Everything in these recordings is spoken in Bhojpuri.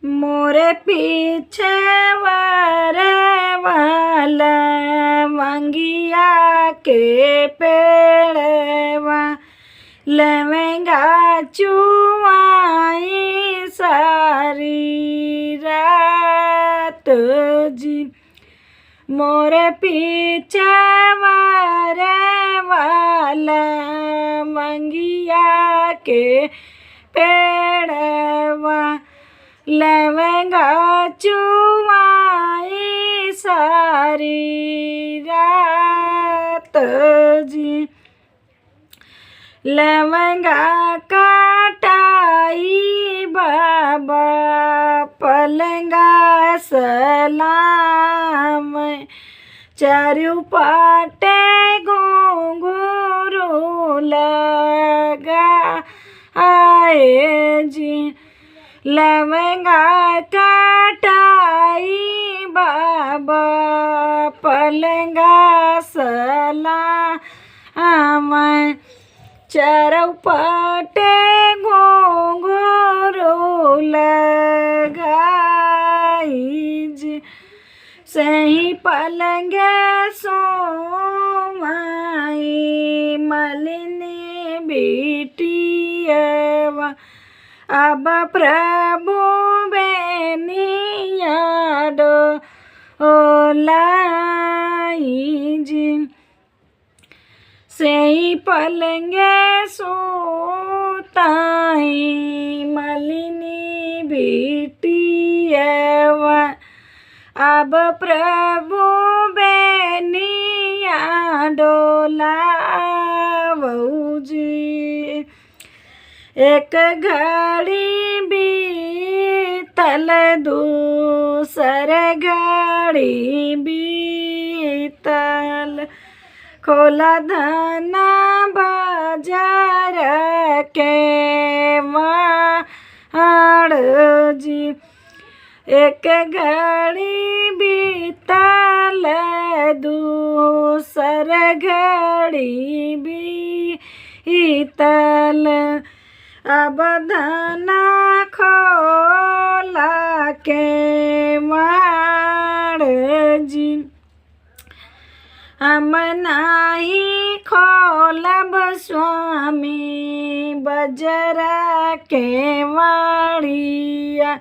मोरे पीछे वारे वाला मंगिया के पेड़वा लेवेंगा चुआई सारी रात जी। मोरे पीछे वारे वाला मंगिया के पेड़वा लेवेंगा चुआई सारी रात जी। लेवेंगा काटाई बाबा पलेंगा सलाम चारू पाटे घुंघरू लगा आए जी। लेवेंगा काटाई बाबा पलेंगा सलाम चरौपटे घुंघरू लगाई जी। सही पलंगे सोमाई मलिनी बिटियवा अब प्रभु बेनिया डोलाई जी। सही पलंगे सोताई मलिनी बिटियवा अब प्रभु बेनिया डोलावऊ जी। एक घड़ी बीतल दूसर घड़ी बीतल खोला धना बाजार के वाड़ जी। एक घड़ी बीतल दूसर घड़ी बीतल अब धना खोला के वाड़ जी। हम नाही खोलब स्वामी बजरा के वाड़िया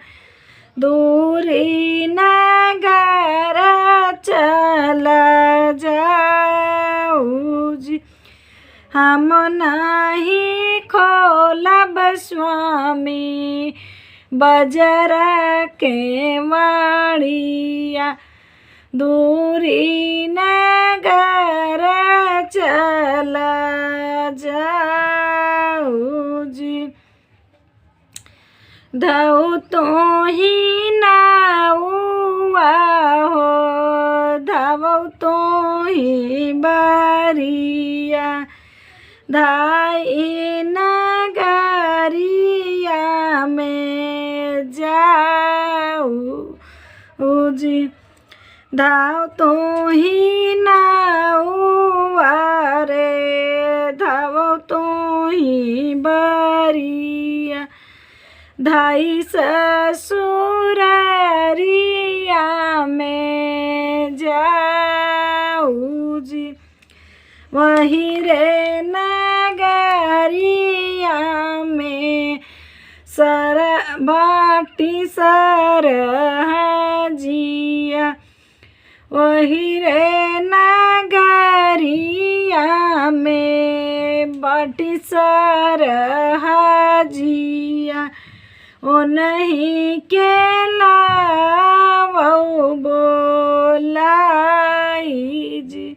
दूरी नगर चला जाऊ जी। हम नाही खोलब स्वामी बजरा के वाड़िया दूरी नगर चला जाऊ जी। धऊ तो ही नाउआ हो धवऊ तो ही बारिया धाई नगरिया में जाऊ जी। धाव तो ही नाउआ रे धाव तो ही बारिया धाई ससुरारिया में जाऊ जी। वही रे नगरिया में सर बाटी सर हजिया वही रे नगरिया में बाटी सर हजिया ओ नहीं के लावऊ बोलाई जी।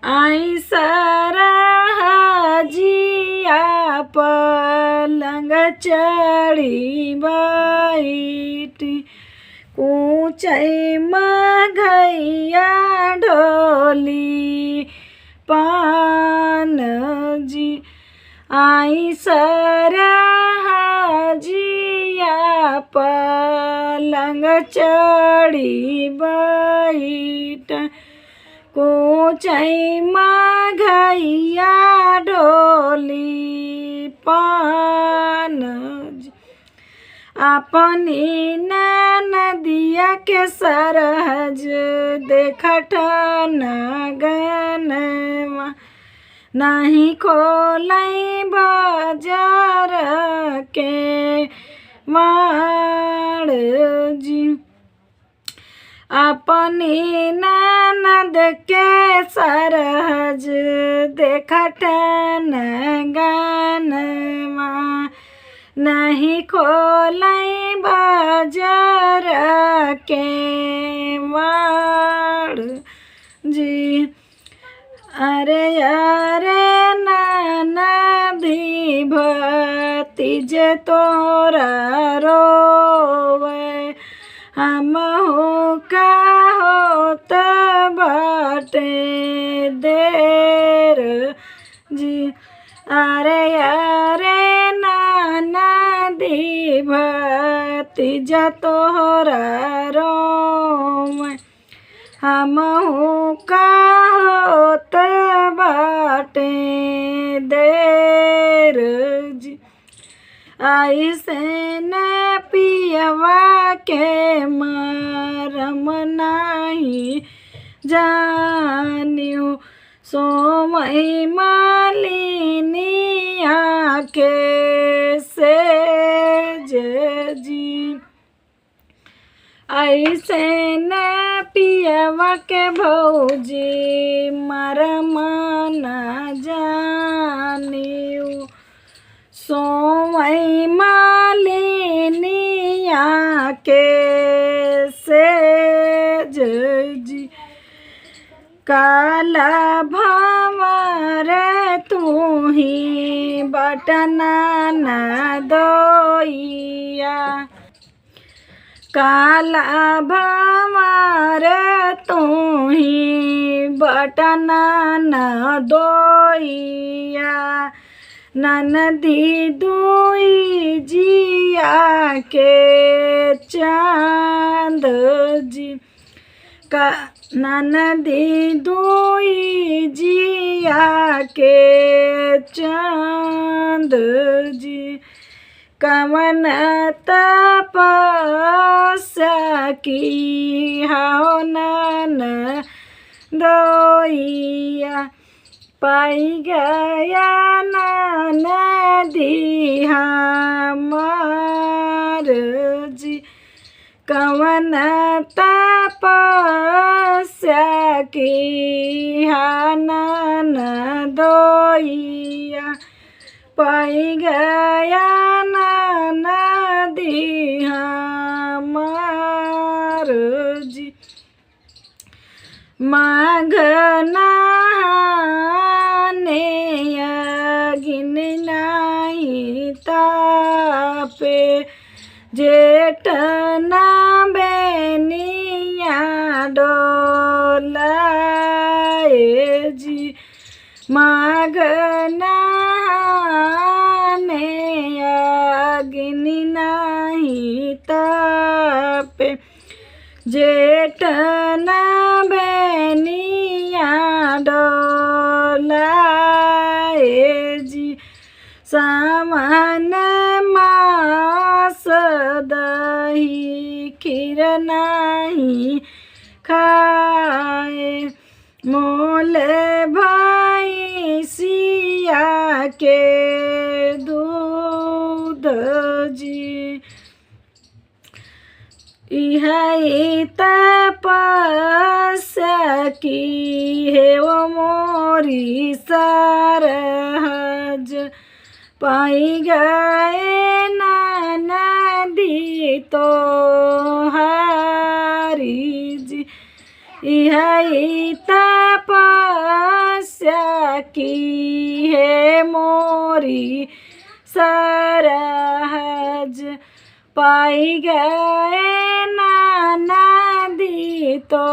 आई सरहजिया पलंग चढ़ी बैठी ऊंचाई मघैया ढोली पान जी। आई सरहजिया पलंग चढ़ी बैठ ऊंचाई मघैया ढोली पान अपनी नदिया के सरहज देखत नगनमा नहीं खोलै बाजार के माड़ जी। अपनी ननद के सरहज देखत नगनमा नहीं खोलै बाजार के माड़ जी। अरे अरे ननदी भतीज तोरा रोवे हमहू का होत बाटे देर जी। अरे अरे ननदी भतीज तोरा रोवे हमहू का होत बाटे देर जी। ऐसे न पियवा के मरम नहीं जानियो सोमई मालिनिया के सेज जी। ऐसे न पियवा के भौजी मरम न जानियो सोमई मालिनिया के सेज जी। काला भंवर तू ही बटना न दोइया काला भंवर तू ही बटना न दोइया ननदी दुई जिया के चांद जी। का ननदी दुई जिया के चांद जी। कवन तपस्या की हो नन दोइया पाई गया नदी हमार जी। कवन तपस्या की नन दोइया पाई गया नदी हमार जी। माघ नहाने अगिन नहीं तापे जेठ न बेनिया डोलाए जी। माघ नहाने अगिन नहीं तापे जेठ न बेनिया डोलाए जी। सावन मास दही खीर नहीं खाए मोल भाई सिया के दूध जी। यह तपस्या की है वो मोरी सरहज पाई गए नदी तो हरी जी। यह तपस्या की है मोरी सरहज पाई गए नदी तो